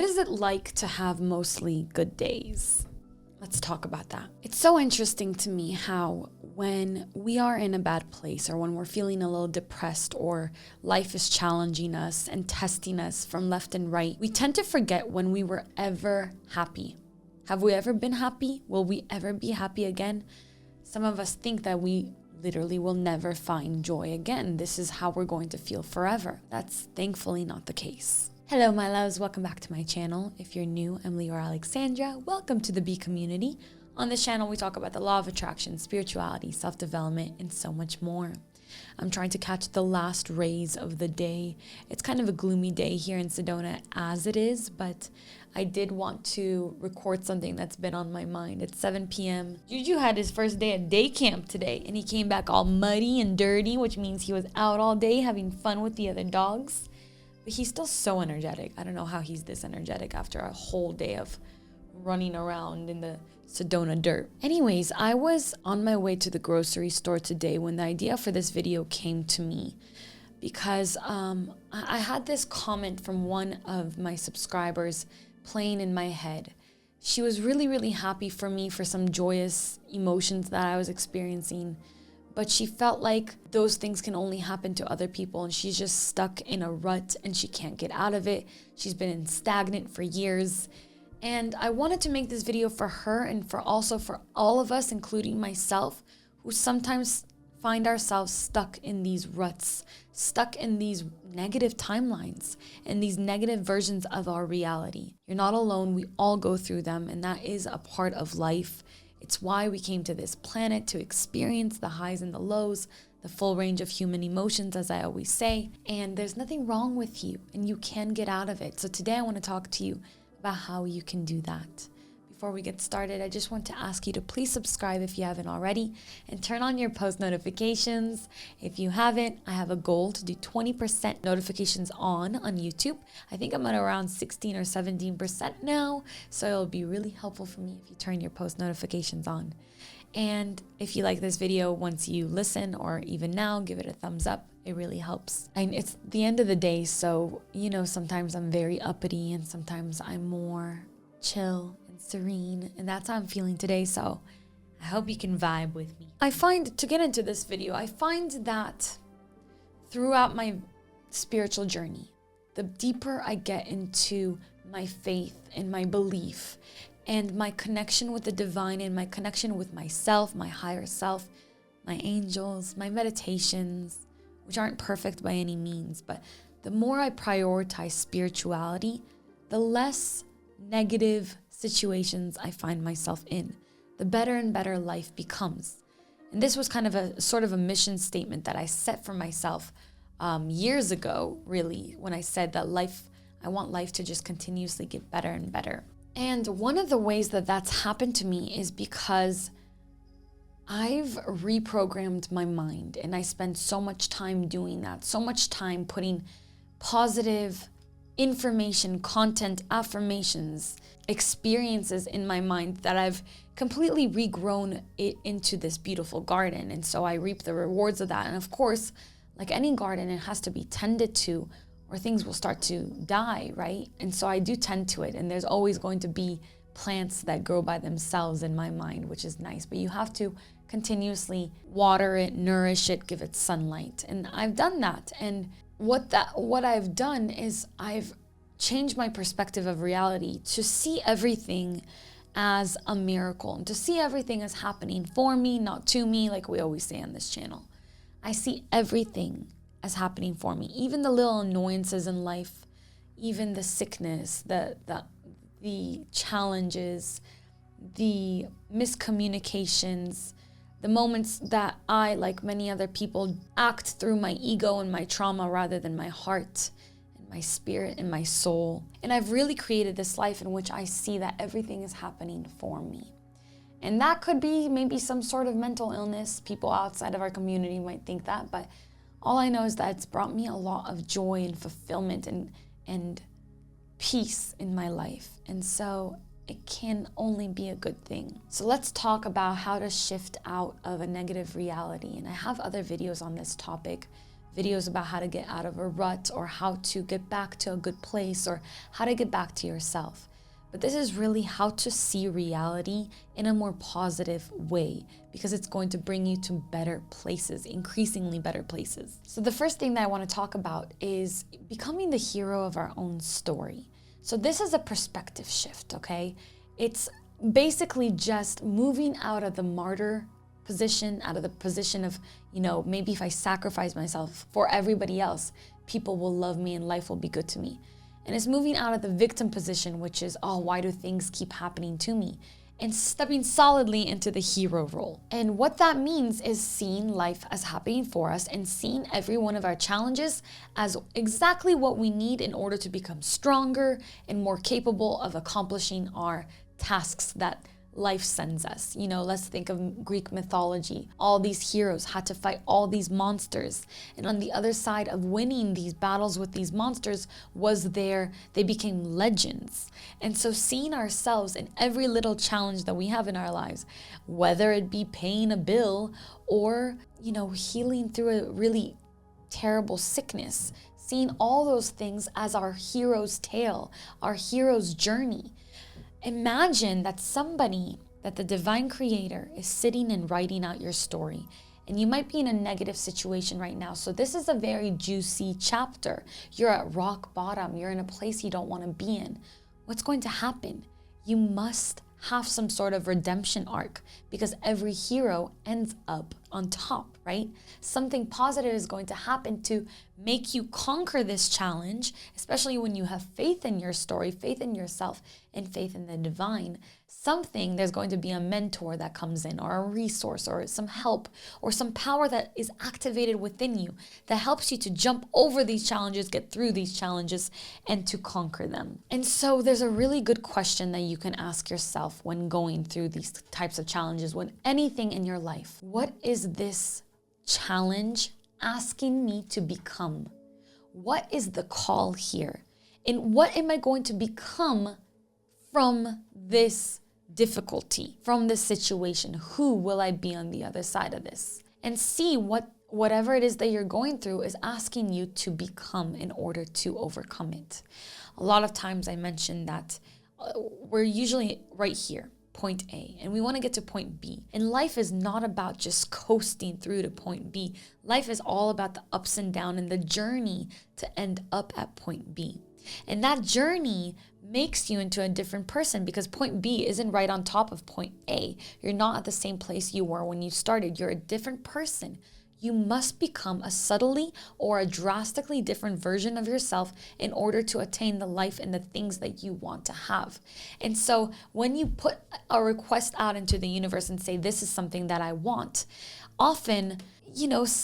is it like to have mostly good days? Let's talk about that. It's so interesting to me how when we are in a bad place or when we're feeling a little depressed or life is challenging us and testing us from left and right, we tend to forget when we were ever happy. Have we ever been happy? Will we ever be happy again? Some of us think that we literally will never find joy again. This is how we're going to feel forever. That's thankfully not the case. Hello, my loves. Welcome back to my channel. If you're new, I'm Leeor Alexandra. Welcome to the Bee community. On this channel, we talk about the law of attraction, spirituality, self-development, and so much more. I'm trying to catch the last rays of the day. It's kind of a gloomy day here in Sedona as it is, but I did want to record something that's been on my mind. It's 7 p.m. Juju had his first day at day camp today, and he came back all muddy and dirty, which means he was out all day having fun with the other dogs. But he's still so energetic. I don't know how he's this energetic after a whole day of running around in the Sedona dirt. Anyways, I was on my way to the grocery store today when the idea for this video came to me because I had this comment from one of my subscribers playing in my head. She was really happy for me for some joyous emotions that I was experiencing, but she felt like those things can only happen to other people and she's just stuck in a rut and she can't get out of it. She's been stagnant for years. And I wanted to make this video for her and also for all of us, including myself, who sometimes find ourselves stuck in these ruts, stuck in these negative timelines and these negative versions of our reality. You're not alone. We all go through them, and that is a part of life. It's why we came to this planet, to experience the highs and the lows, the full range of human emotions, as I always say. And there's nothing wrong with you, and you can get out of it. So today I want to talk to you about how you can do that. Before we get started, I just want to ask you to please subscribe if you haven't already and turn on your post notifications. If you haven't, I have a goal to do 20% notifications on YouTube. I think I'm at around 16 or 17% now, so it'll be really helpful for me if you turn your post notifications on. And if you like this video, once you listen or even now, give it a thumbs up. It really helps. And it's the end of the day, so, sometimes I'm very uppity and sometimes I'm more chill and serene, and that's how I'm feeling today, so I hope you can vibe with me. To get into this video, I find that throughout my spiritual journey, the deeper I get into my faith and my belief and my connection with the divine and my connection with myself, my higher self, my angels, my meditations, which aren't perfect by any means, but the more I prioritize spirituality, the less negative situations I find myself in, the better and better life becomes. And this was kind of a sort of a mission statement that I set for myself years ago, really, when I said that I want life to just continuously get better and better. And one of the ways that that's happened to me is because I've reprogrammed my mind, and I spend so much time doing that, so much time putting positive information, content, affirmations, experiences in my mind that I've completely regrown it into this beautiful garden. And so I reap the rewards of that. And of course, like any garden, it has to be tended to or things will start to die, right? And so I do tend to it. And there's always going to be plants that grow by themselves in my mind, which is nice. But you have to continuously water it, nourish it, give it sunlight. And I've done that. And what I've done is I've changed my perspective of reality to see everything as a miracle and to see everything as happening for me, not to me, like we always say on this channel. I see everything as happening for me, even the little annoyances in life, even the sickness, the challenges, the miscommunications, the moments that I, like many other people, act through my ego and my trauma rather than my heart and my spirit and my soul. And I've really created this life in which I see that everything is happening for me. And that could be maybe some sort of mental illness. People outside of our community might think that, but all I know is that it's brought me a lot of joy and fulfillment and peace in my life. And so it can only be a good thing. So let's talk about how to shift out of a negative reality. And I have other videos on this topic, videos about how to get out of a rut or how to get back to a good place or how to get back to yourself. But this is really how to see reality in a more positive way, because it's going to bring you to better places, increasingly better places. So the first thing that I want to talk about is becoming the hero of our own story. So this is a perspective shift, okay? It's basically just moving out of the martyr position, out of the position of, maybe if I sacrifice myself for everybody else, people will love me and life will be good to me. And it's moving out of the victim position, which is, oh, why do things keep happening to me? And stepping solidly into the hero role. And what that means is seeing life as happening for us and seeing every one of our challenges as exactly what we need in order to become stronger and more capable of accomplishing our tasks that life sends us. Let's think of Greek mythology. All these heroes had to fight all these monsters. And on the other side of winning these battles with these monsters they became legends. And so seeing ourselves in every little challenge that we have in our lives, whether it be paying a bill or, healing through a really terrible sickness, seeing all those things as our hero's tale, our hero's journey. Imagine that the divine creator is sitting and writing out your story. And you might be in a negative situation right now. So this is a very juicy chapter. You're at rock bottom. You're in a place you don't want to be in. What's going to happen? You must have some sort of redemption arc, because every hero ends up on top, right? Something positive is going to happen to make you conquer this challenge, especially when you have faith in your story, faith in yourself, and faith in the divine. There's going to be a mentor that comes in, or a resource, or some help, or some power that is activated within you that helps you to jump over these challenges, get through these challenges, and to conquer them. And so there's a really good question that you can ask yourself when going through these types of challenges, when anything in your life. What is this challenge asking me to become? What is the call here? And what am I going to become from this difficulty, from this situation? Who will I be on the other side of this? And see whatever it is that you're going through is asking you to become in order to overcome it. A lot of times I mentioned that we're usually right here, point A, and we want to get to point B. And life is not about just coasting through to point B. Life is all about the ups and downs and the journey to end up at point B. And that journey makes you into a different person, because point B isn't right on top of point A. You're not at the same place you were when you started. You're a different person. You must become a subtly or a drastically different version of yourself in order to attain the life and the things that you want to have. And so when you put a request out into the universe and say, this is something that I want, often,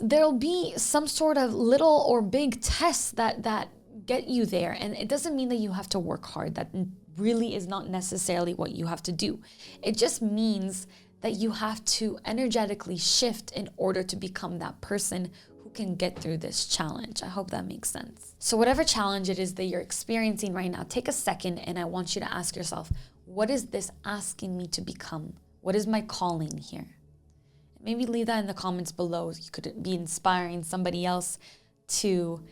there'll be some sort of little or big tests that get you there. And it doesn't mean that you have to work hard. That really is not necessarily what you have to do. It just means that you have to energetically shift in order to become that person who can get through this challenge. I hope that makes sense. So whatever challenge it is that you're experiencing right now, take a second and I want you to ask yourself, what is this asking me to become? What is my calling here? Maybe leave that in the comments below. You could be inspiring somebody else to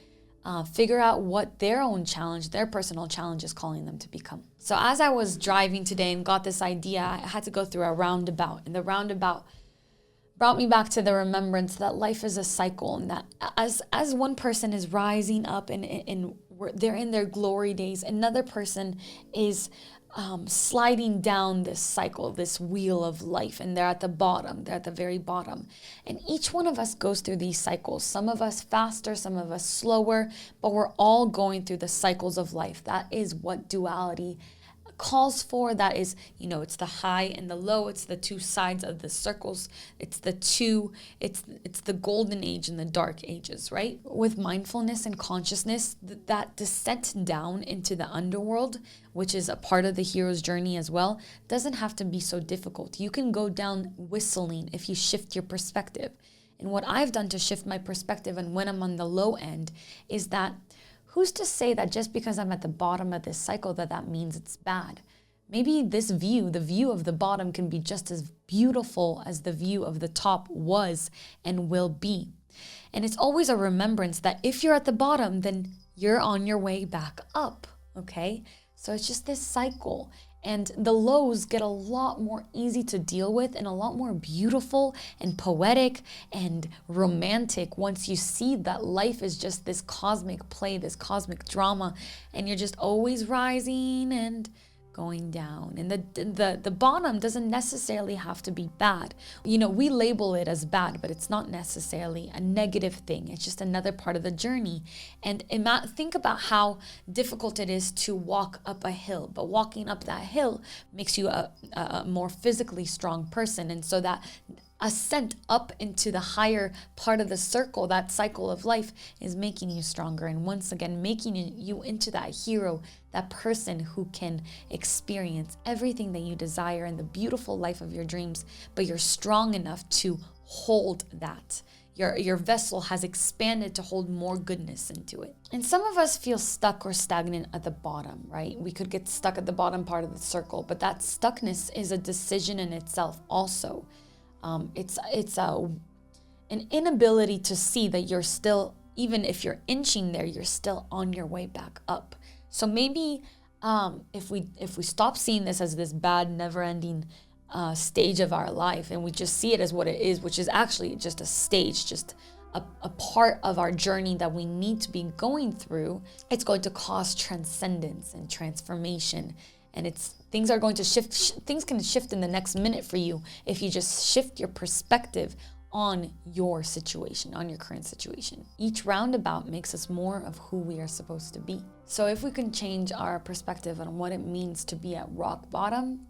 figure out what their own challenge, their personal challenge is calling them to become. So as I was driving today and got this idea, I had to go through a roundabout. And the roundabout brought me back to the remembrance that life is a cycle, and that as one person is rising up and they're in their glory days, another person is sliding down this cycle, this wheel of life, and they're at the bottom, they're at the very bottom. And each one of us goes through these cycles, some of us faster, some of us slower, but we're all going through the cycles of life. That is what duality calls for. That is, it's the high and the low, it's the two sides of the circles, it's the golden age and the dark ages, right? With mindfulness and consciousness, that descent down into the underworld, which is a part of the hero's journey as well, doesn't have to be so difficult. You can go down whistling if you shift your perspective. And what I've done to shift my perspective and when I'm on the low end is that who's to say that just because I'm at the bottom of this cycle that means it's bad? Maybe this view, the view of the bottom, can be just as beautiful as the view of the top was and will be. And it's always a remembrance that if you're at the bottom, then you're on your way back up, okay? So it's just this cycle. And the lows get a lot more easy to deal with and a lot more beautiful and poetic and romantic once you see that life is just this cosmic play, this cosmic drama, and you're just always rising and going down. And the bottom doesn't necessarily have to be bad. You know, we label it as bad, but it's not necessarily a negative thing. It's just another part of the journey. And think about how difficult it is to walk up a hill, but walking up that hill makes you a more physically strong person. And so that ascent up into the higher part of the circle, that cycle of life, is making you stronger. And once again, making you into that hero, that person who can experience everything that you desire and the beautiful life of your dreams, but you're strong enough to hold that. Your vessel has expanded to hold more goodness into it. And some of us feel stuck or stagnant at the bottom, right? We could get stuck at the bottom part of the circle, but that stuckness is a decision in itself also. It's an inability to see that you're still, even if you're inching there, you're still on your way back up. So maybe if we stop seeing this as this bad, never-ending stage of our life, and we just see it as what it is, which is actually just a stage, just a part of our journey that we need to be going through, it's going to cause transcendence and transformation. And things are going to shift. Things can shift in the next minute for you if you just shift your perspective on your situation, on your current situation. Each roundabout makes us more of who we are supposed to be. So if we can change our perspective on what it means to be at rock bottom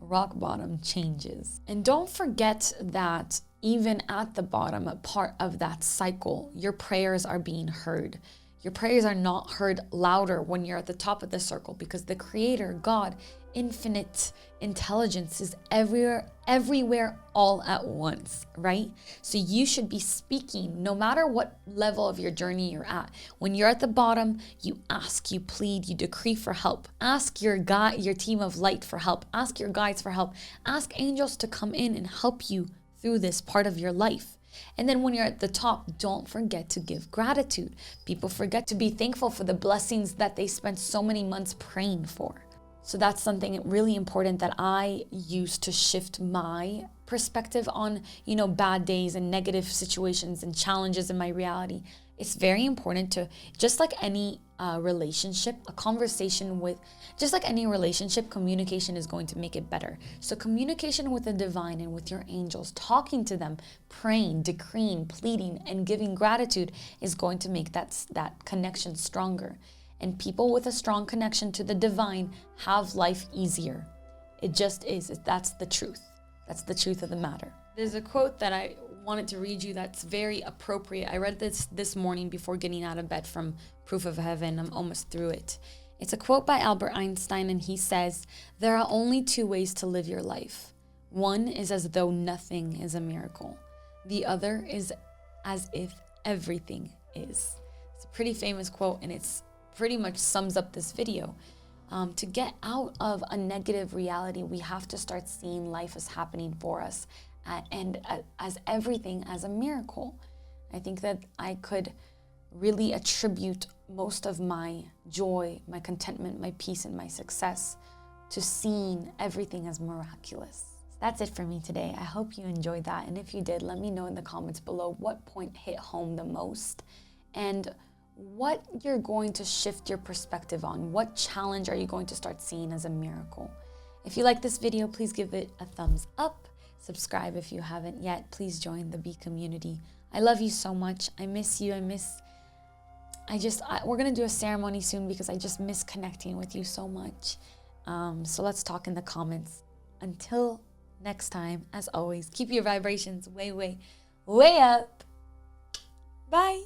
changes. And don't forget that even at the bottom, a part of that cycle, your prayers are being heard. Your prayers are not heard louder when you're at the top of the circle, because the Creator, God, infinite intelligence is everywhere all at once, right? So you should be speaking no matter what level of your journey you're at. When you're at the bottom, you ask, you plead, you decree for help. Ask your team of light for help. Ask your guides for help. Ask angels to come in and help you through this part of your life. And then when you're at the top, don't forget to give gratitude. People forget to be thankful for the blessings that they spent so many months praying for. So that's something really important that I use to shift my perspective on, bad days and negative situations and challenges in my reality. It's very important to, just like any relationship, communication is going to make it better. So communication with the divine and with your angels, talking to them, praying, decreeing, pleading, and giving gratitude is going to make that connection stronger. And people with a strong connection to the divine have life easier. It just is. That's the truth. That's the truth of the matter. There's a quote that I wanted to read you that's very appropriate. I read this morning before getting out of bed from Proof of Heaven. I'm almost through it. It's a quote by Albert Einstein, and he says, "There are only two ways to live your life. One is as though nothing is a miracle. The other is as if everything is." It's a pretty famous quote, and it's pretty much sums up this video. To get out of a negative reality, we have to start seeing life as happening for us and as everything as a miracle. I think that I could really attribute most of my joy, my contentment, my peace, and my success to seeing everything as miraculous. That's it for me today. I hope you enjoyed that. And if you did, let me know in the comments below what point hit home the most and what you're going to shift your perspective on. What challenge are you going to start seeing as a miracle? If you like this video, please give it a thumbs up. Subscribe if you haven't yet. Please join the Bee community. I love you so much. I miss you. We're going to do a ceremony soon because I just miss connecting with you so much. So let's talk in the comments. Until next time, as always, keep your vibrations way, way, way up. Bye.